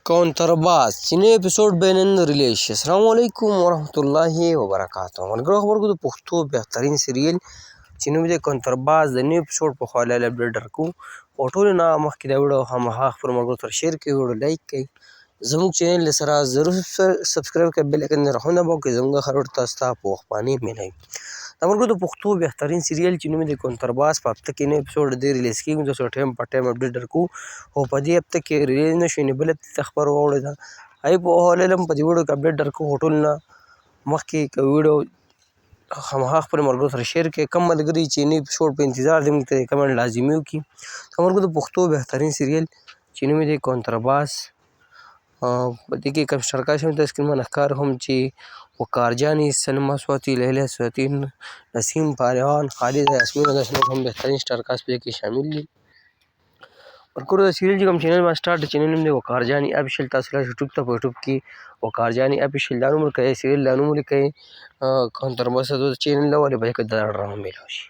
कौंतरबाज चीनी episode Bannon release अस्सलाम वालेकुम वरहमतुल्लाहि वबरकातुहू मलګرو خبرو د پښتو بهترین سیریل چې نوم یې کونترباز د نیو اپیسوډ په خواله اپډیټ درکو او ټول نه مخکې دا ویډیو هماغه خپل ملګرو سره شیر کړئ ویډیو لایک کړئ زموږ چینل سره ضرور سبسکرایب کړئ بیل آیکن راخونه وکړئ زموږ خبرو تاسو ته په وخت باندې ملایي دا ملګرو د پښتو بهترین سیریل چې نوم یې کونترباز په هفته کې نوی اپیسوډ دی ریلیز کیږي تاسو ټایم په ټایم اپډیټ درکو او په دې هفته کې ریلیز نشوي نو بله هفته خبر واوړې ده ای په حواله لم په دې ویډیو کې اپډیټ درکو ټول نه مخکې که ویډیو هماغه خپل ملګرو سره شیر کړئ کوم ملګري چې نوي اپیسوډ په انتظار دي موږ ته کمنټ لازمي وکړي ملګرو د پښتو بهترین سیریل چې نوم یې کونترباز په دې کې کوم اشتراکات شوي د اسکرین باندې ښکار هم چې وقار جاني سلما سواتی لیلا سواتی نسیم پاریان خالد یاسمین داسې نور هم بهترین اشتراکات په دې کې شامل دي ملګرو د سیریل چې کوم چینل باندې سټارټ د چینل نوم دی وقار جاني افیشل تاسو راشئ یوټیوب ته په یوټیوب کې وقار جاني افیشل دا نوم ورکوئ سیریل دا نوم ولیکئ کونترباز د چینل له ولې به کې دا ډرامه میلاو شي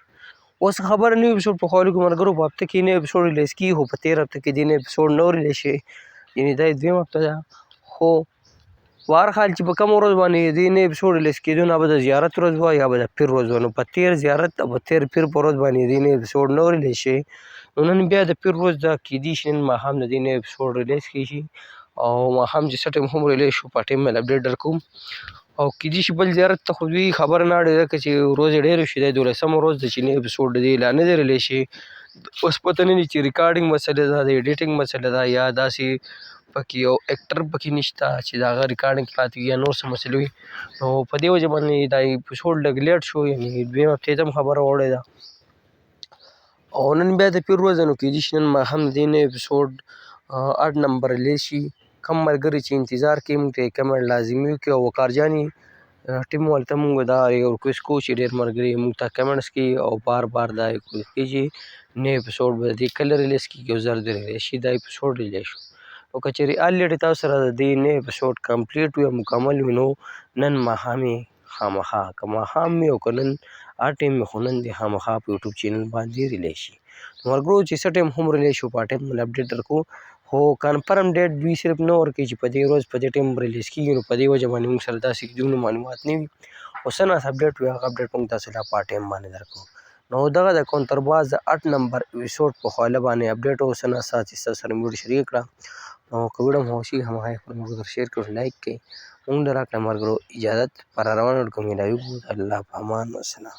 اوس خبره نوي اپیسوډ په خولو کې ملګرو په هفته کې نوی اپیسوډ ریلیز کېږي خو په تېره هفته کې دې نوی اپیسوډ نه ریلیز شوی یعنې دا یې دویمه هفته ده خو په هر حال چې په کومه ورځ باندې دې نوی اپیسوډ ریلیز کېدو نه به د زیارت ورځ وه یا به د پیر ورځ وه نو په تېر زیارت او په تېر پیر په ورځ باندې دې نوی اپیسوډ نه ریلیز شوی نو نن بیا د پیر ورځ ده کیدای شي نن ماښام د دې نوی اپیسوډ ریلیز کېږي او ماښام چې څه ټایم هم ریلیز شو په ټایم باندې اپډیټ درکوم او کیدای شي بل زیارت ته خو دوی خبره نه اړوي ځکه چې ورځې ډېرې شوې دی 12مه ورځ ده چې نوی اپیسوډ د دې لا نه دی ریلیز شوی اوس پته نه وي چې ریکارډینګ مسله ده د ایډیټینګ مسله ده یا داسې پکې یو اکټر پکې نشته چې د هغه ریکارډینګ پاتې وي یا نور څه مسلې وي نو په دې وجه باندې دا اپیسوډ لږ لیټ شو یعنې دویمه هفتې ته هم خبره وړې ده او نن بیا د پیر ورځ ده نو کیدای شي نن ماښام د دې نوی اپیسوډ 8 نمبر ریلیز شي کم ملګري چې انتظار کوي موږ ته یې کمنټ لازمي وکړي او وقار جاني ټیم والو ته موږ دا یو ریکویسټ کوو چې ډېر ملګري موږ ته کمنټس کوي او بار بار دا ریکویسټ کوي چې نوی اپیسوډ به د دې کله ریلیز کېږي او ژر دې ریلیز شي دا اپیسوډ ریلیز شو او که چېرې الریډي تاسو سره د دې نوی اپیسوډ کمپلیټ وي او مکمل وي نو نن ماښام یې خامخا که ماښام وي او که نن هر ټایم وي خو نن دې خامخا په یوټیوب چینل باندې ریلیز شي ملګرو چې څه ټایم هم ریلیز شو په ټایم باندې اپډیټ درکو خو کنفرم ډیټ دوی صرف نه ورکوي چې په دې ورځ په دې ټایم ریلیز کېږي نو په دې وجه باندې موږ سره داسې دومره معلومات نه وي خو څه ناڅه اپډیټ وي هغه اپډیټ موږ تاسو ته په ټایم باندې درکوو نو دغه د کونترباز د 8 نمبر اپیسوډ په خواله باندې اپډیټ او څه ناڅه چې ستاسو سره مې ویډیو شریک کړه نو که ویډیو مو خوښ شي هماغه خپل ملګرو سره شیر کړئ لایک کړئ موږ له راکړه ملګرو اجازت پر روانو ورکوم میلاوي الله په امان والسلام